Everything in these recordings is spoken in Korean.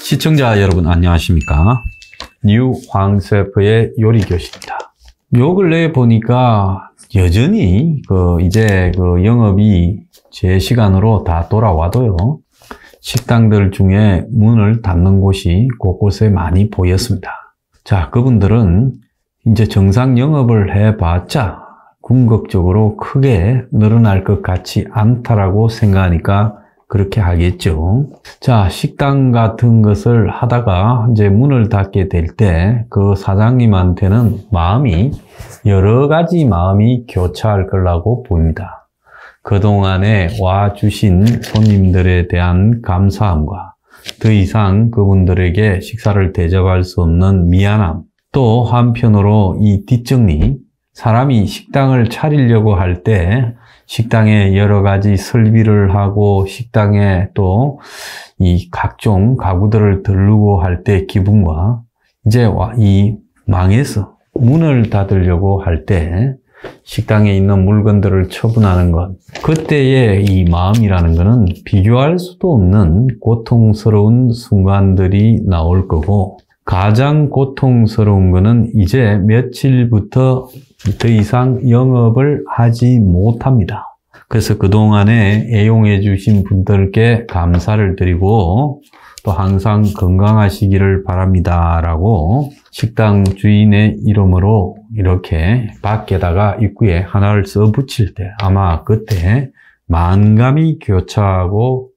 시청자 여러분 안녕하십니까? 뉴 황셰프의 요리교실입니다. 요 근래에 보니까 여전히 이제 영업이 제 시간으로 다 돌아와도요, 식당들 중에 문을 닫는 곳이 곳곳에 많이 보였습니다. 자, 그분들은 이제 정상 영업을 해봤자 궁극적으로 크게 늘어날 것 같지 않다라고 생각하니까 그렇게 하겠죠. 자, 식당 같은 것을 하다가 이제 문을 닫게 될 때 그 사장님한테는 여러 가지 마음이 교차할 거라고 보입니다. 그동안에 와주신 손님들에 대한 감사함과 더 이상 그분들에게 식사를 대접할 수 없는 미안함, 또 한편으로 이 뒷정리, 사람이 식당을 차리려고 할 때 식당에 여러 가지 설비를 하고 식당에 또 이 각종 가구들을 들르고 할 때 기분과 이제 이 망해서 문을 닫으려고 할 때 식당에 있는 물건들을 처분하는 것, 그때의 이 마음이라는 것은 비교할 수도 없는 고통스러운 순간들이 나올 거고, 가장 고통스러운 것은 이제 며칠부터 더 이상 영업을 하지 못합니다. 그래서 그동안에 애용해 주신 분들께 감사를 드리고 또 항상 건강하시기를 바랍니다 라고 식당 주인의 이름으로 이렇게 밖에다가 입구에 하나를 써 붙일 때 아마 그때 만감이 교차하고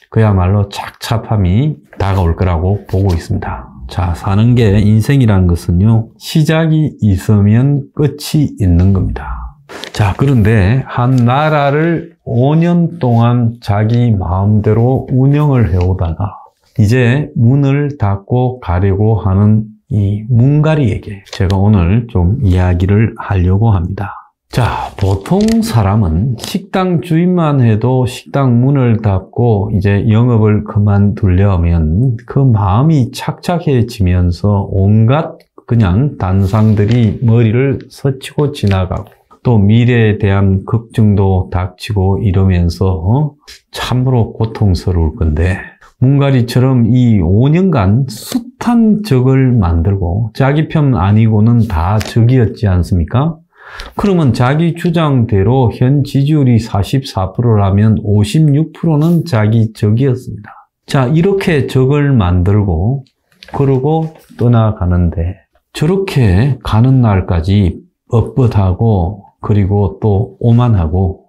그야말로 착잡함이 다가올 거라고 보고 있습니다. 자, 사는 게 인생이란 것은요, 시작이 있으면 끝이 있는 겁니다. 자, 그런데 한 나라를 5년 동안 자기 마음대로 운영을 해오다가 이제 문을 닫고 가려고 하는 이 문갈이에게 제가 오늘 좀 이야기를 하려고 합니다. 자, 보통 사람은 식당 주인만 해도 식당 문을 닫고 이제 영업을 그만두려면 그 마음이 착착해지면서 온갖 그냥 단상들이 머리를 스치고 지나가고 또 미래에 대한 걱정도 닥치고 이러면서 참으로 고통스러울 건데, 문갈이처럼 이 5년간 숱한 적을 만들고 자기 편 아니고는 다 적이었지 않습니까? 그러면 자기 주장대로 현 지지율이 44%라면 56%는 자기 적이었습니다. 자, 이렇게 적을 만들고 그러고 떠나가는데 저렇게 가는 날까지 뻣뻣하고 그리고 또 오만하고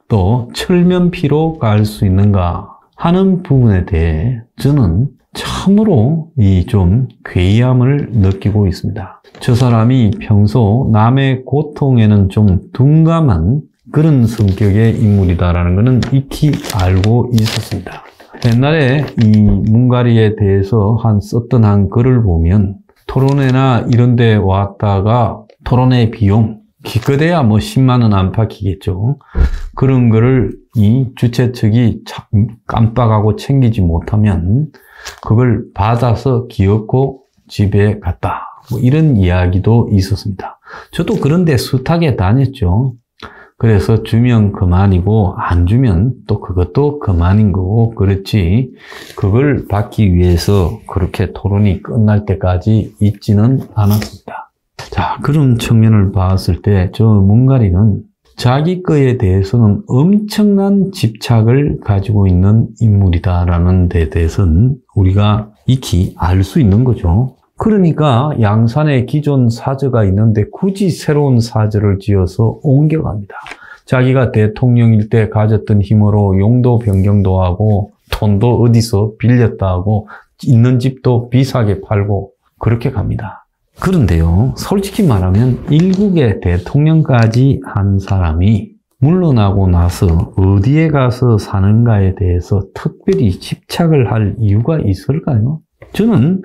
또 철면피로 갈 수 있는가 하는 부분에 대해 저는 참으로 좀 괴이함을 느끼고 있습니다. 저 사람이 평소 남의 고통에는 좀 둔감한 그런 성격의 인물이다라는 것은 익히 알고 있었습니다. 옛날에 이 문갈이에 대해서 썼던 한 글을 보면 토론회나 이런 데 왔다가 토론회 비용 기껏해야 10만 원 안팎이겠죠. 그런 거를 이 주최 측이 깜빡하고 챙기지 못하면 그걸 받아서 기어코 집에 갔다. 이런 이야기도 있었습니다. 저도 그런데 숱하게 다녔죠. 그래서 주면 그만이고 안 주면 또 그것도 그만인 거고, 그렇지 그걸 받기 위해서 그렇게 토론이 끝날 때까지 있지는 않았습니다. 자, 그런 측면을 봤을 때 저 문갈이는 자기 거에 대해서는 엄청난 집착을 가지고 있는 인물이다라는 데 대해서는 우리가 익히 알 수 있는 거죠. 그러니까 양산에 기존 사저가 있는데 굳이 새로운 사저를 지어서 옮겨갑니다. 자기가 대통령일 때 가졌던 힘으로 용도 변경도 하고 돈도 어디서 빌렸다 하고 있는 집도 비싸게 팔고 그렇게 갑니다. 그런데요, 솔직히 말하면 일국의 대통령까지 한 사람이 물러나고 나서 어디에 가서 사는가에 대해서 특별히 집착을 할 이유가 있을까요? 저는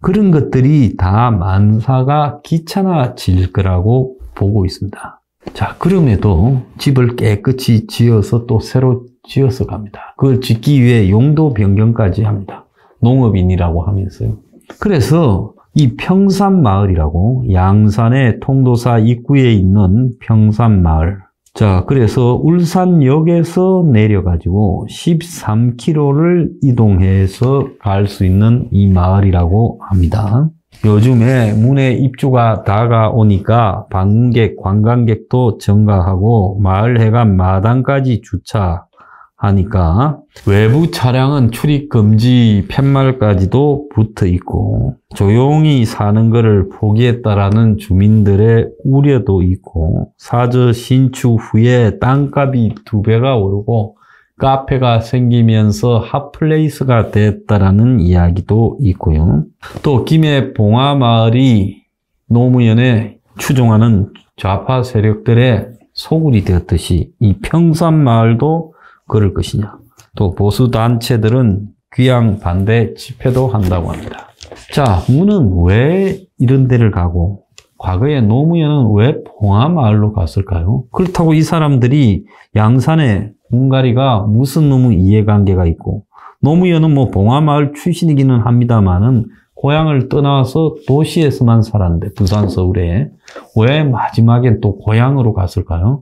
그런 것들이 다 만사가 귀찮아질 거라고 보고 있습니다. 자, 그럼에도 집을 깨끗이 지어서 또 새로 지어서 갑니다. 그걸 짓기 위해 용도 변경까지 합니다. 농업인이라고 하면서요. 그래서 이 평산마을이라고 양산의 통도사 입구에 있는 평산마을, 자, 그래서 울산역에서 내려가지고 13km를 이동해서 갈 수 있는 이 마을이라고 합니다. 요즘에 문에 입주가 다가오니까 방문객, 관광객도 증가하고 마을 해관 마당까지 주차하니까 외부 차량은 출입 금지 팻말까지도 붙어 있고 조용히 사는 것을 포기했다라는 주민들의 우려도 있고 사저 신축 후에 땅값이 2배가 오르고 카페가 생기면서 핫플레이스가 됐다라는 이야기도 있고요. 또 김해 봉화마을이 노무현의 추종하는 좌파 세력들의 소굴이 되었듯이 이 평산마을도 그럴 것이냐. 또 보수단체들은 귀양 반대 집회도 한다고 합니다. 자, 문은 왜 이런 데를 가고 과거에 노무현은 왜 봉화마을로 갔을까요? 그렇다고 이 사람들이 양산에 문가리가 무슨 놈의 이해관계가 있고 노무현은 뭐 봉화마을 출신이기는 합니다만은 고향을 떠나서 도시에서만 살았는데 부산, 서울에 왜 마지막엔 또 고향으로 갔을까요?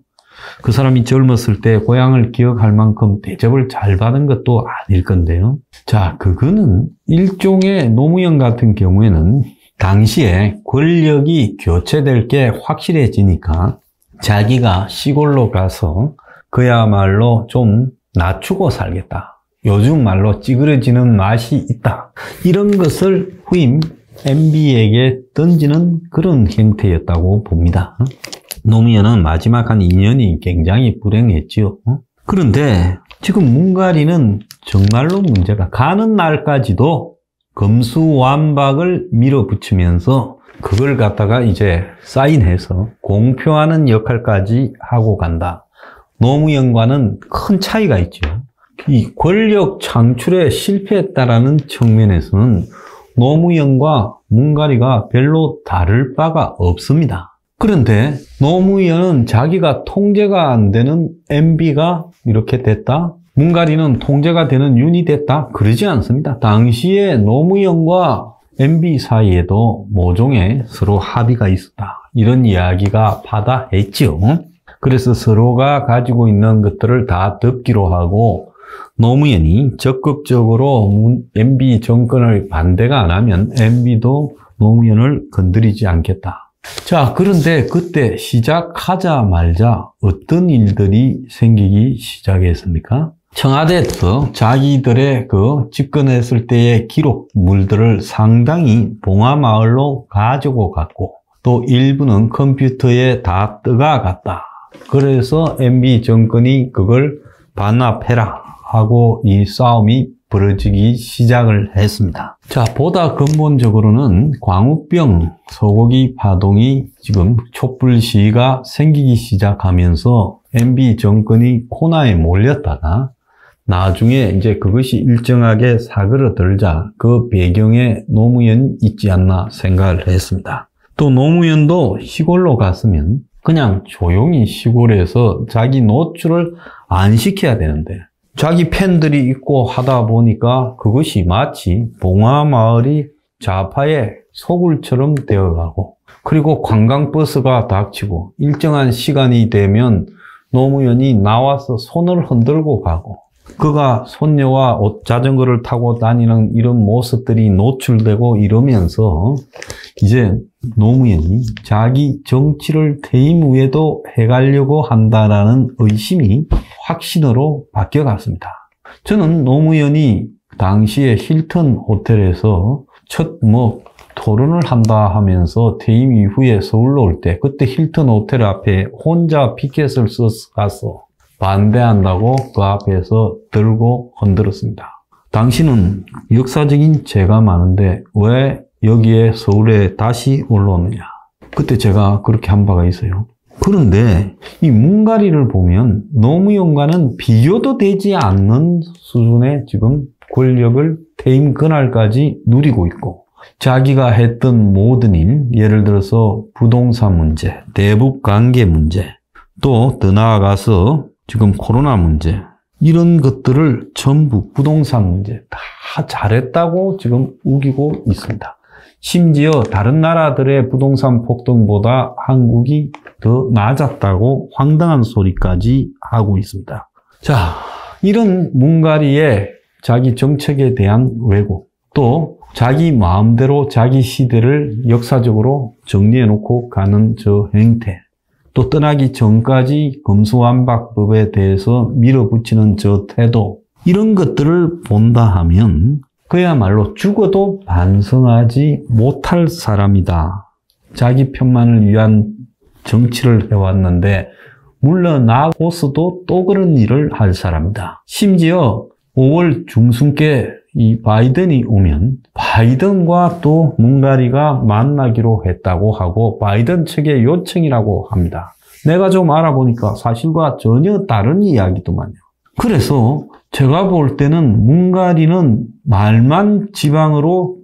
그 사람이 젊었을 때 고향을 기억할 만큼 대접을 잘 받은 것도 아닐 건데요. 자, 그거는 일종의 노무현 같은 경우에는 당시에 권력이 교체될 게 확실해지니까 자기가 시골로 가서 그야말로 좀 낮추고 살겠다. 요즘 말로 찌그러지는 맛이 있다. 이런 것을 후임 MB에게 던지는 그런 형태였다고 봅니다. 노무현은 마지막 한 2년이 굉장히 불행했지요. 그런데 지금 문가리는 정말로 문제가 가는 날까지도 검수완박을 밀어붙이면서 그걸 갖다가 이제 사인해서 공표하는 역할까지 하고 간다. 노무현과는 큰 차이가 있죠. 이 권력 창출에 실패했다라는 측면에서는 노무현과 문가리가 별로 다를 바가 없습니다. 그런데 노무현은 자기가 통제가 안 되는 MB가 이렇게 됐다. 문가리는 통제가 되는 윤이 됐다. 그러지 않습니다. 당시에 노무현과 MB 사이에도 모종의 서로 합의가 있었다. 이런 이야기가 바다했죠. 그래서 서로가 가지고 있는 것들을 다 덮기로 하고 노무현이 적극적으로 MB 정권을 반대가 안 하면 MB도 노무현을 건드리지 않겠다. 자, 그런데 그때 시작하자마자 어떤 일들이 생기기 시작했습니까? 청와대에서 자기들의 집권했을 때의 기록물들을 상당히 봉화마을로 가지고 갔고 또 일부는 컴퓨터에 다 떠가 갔다. 그래서 MB 정권이 그걸 반납해라 하고 이 싸움이 벌어지기 시작을 했습니다. 자, 보다 근본적으로는 광우병 소고기 파동이 지금 촛불 시위가 생기기 시작하면서 MB 정권이 코너에 몰렸다가 나중에 이제 그것이 일정하게 사그러들자 그 배경에 노무현이 있지 않나 생각을 했습니다. 또 노무현도 시골로 갔으면 그냥 조용히 시골에서 자기 노출을 안 시켜야 되는데 자기 팬들이 있고 하다 보니까 그것이 마치 봉화마을이 좌파의 소굴처럼 되어가고 그리고 관광버스가 닥치고 일정한 시간이 되면 노무현이 나와서 손을 흔들고 가고 그가 손녀와 자전거를 타고 다니는 이런 모습들이 노출되고 이러면서 이제 노무현이 자기 정치를 퇴임 후에도 해가려고 한다라는 의심이 확신으로 바뀌어갔습니다. 저는 노무현이 당시에 힐튼 호텔에서 첫 토론을 한다 하면서 퇴임 이후에 서울로 올 때 그때 힐튼 호텔 앞에 혼자 피켓을 써서 가서 반대한다고 그 앞에서 들고 흔들었습니다. 당신은 역사적인 죄가 많은데 왜 여기에 서울에 다시 올라오느냐. 그때 제가 그렇게 한 바가 있어요. 그런데 이 문가리를 보면 노무현과는 비교도 되지 않는 수준의 지금 권력을 퇴임 그날까지 누리고 있고 자기가 했던 모든 일, 예를 들어서 부동산 문제, 대북 관계 문제, 또 더 나아가서 지금 코로나 문제, 이런 것들을 전부 부동산 문제 다 잘했다고 지금 우기고 있습니다. 심지어 다른 나라들의 부동산 폭등보다 한국이 더 낮았다고 황당한 소리까지 하고 있습니다. 자, 이런 뭉가리의 자기 정책에 대한 왜곡, 또 자기 마음대로 자기 시대를 역사적으로 정리해놓고 가는 저 행태, 또 떠나기 전까지 검수완박법에 대해서 밀어붙이는 저 태도, 이런 것들을 본다 하면 그야말로 죽어도 반성하지 못할 사람이다. 자기 편만을 위한 정치를 해왔는데 물러나고서도 또 그런 일을 할 사람이다. 심지어 5월 중순께 이 바이든이 오면 바이든과 또 뭉가리가 만나기로 했다고 하고 바이든 측의 요청이라고 합니다. 내가 좀 알아보니까 사실과 전혀 다른 이야기더만요. 그래서 제가 볼 때는 뭉가리는 말만 지방으로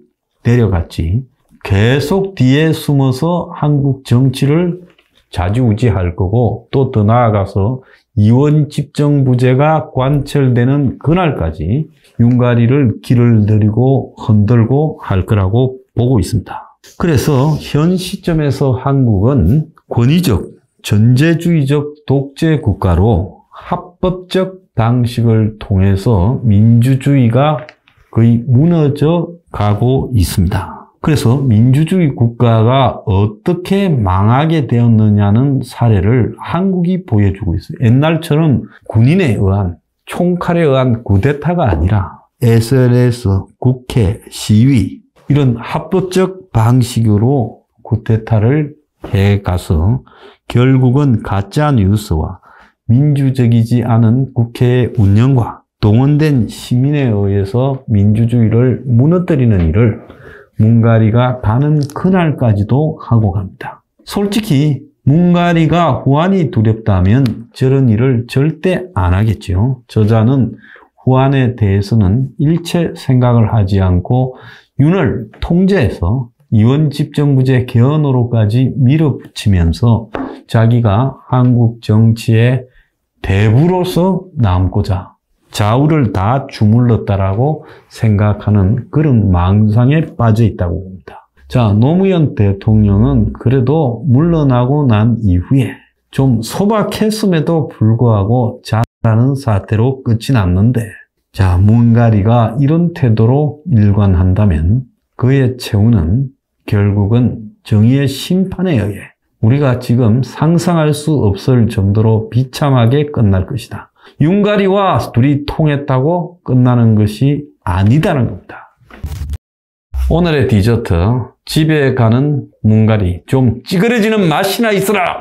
내려갔지 계속 뒤에 숨어서 한국 정치를 좌지우지할 거고, 또 더 나아가서 이원 집정부제가 관철되는 그날까지 뭉가리를 길을 들이고 흔들고 할 거라고 보고 있습니다. 그래서 현 시점에서 한국은 권위적, 전제주의적 독재 국가로 합법적 방식을 통해서 민주주의가 거의 무너져 가고 있습니다. 그래서 민주주의 국가가 어떻게 망하게 되었느냐는 사례를 한국이 보여주고 있어요. 옛날처럼 군인에 의한, 총칼에 의한 쿠데타가 아니라 SNS, 국회, 시위 이런 합법적 방식으로 쿠데타를 해가서 결국은 가짜 뉴스와 민주적이지 않은 국회의 운영과 동원된 시민에 의해서 민주주의를 무너뜨리는 일을 뭉가리가 가는 그날까지도 하고 갑니다. 솔직히 뭉가리가 후한이 두렵다면 저런 일을 절대 안 하겠죠. 저자는 후한에 대해서는 일체 생각을 하지 않고 윤을 통제해서 이원 집정부제 개헌으로까지 밀어붙이면서 자기가 한국 정치의 대부로서 남고자 좌우를 다 주물렀다라고 생각하는 그런 망상에 빠져 있다고 봅니다. 자, 노무현 대통령은 그래도 물러나고 난 이후에 좀 소박했음에도 불구하고 잘하는 사태로 끝이 났는데, 자, 뭉가리가 이런 태도로 일관한다면 그의 최후는 결국은 정의의 심판에 의해 우리가 지금 상상할 수 없을 정도로 비참하게 끝날 것이다. 뭉가리와 둘이 통했다고 끝나는 것이 아니다는 겁니다. 오늘의 디저트, 집에 가는 뭉가리, 좀 찌그러지는 맛이나 있어라!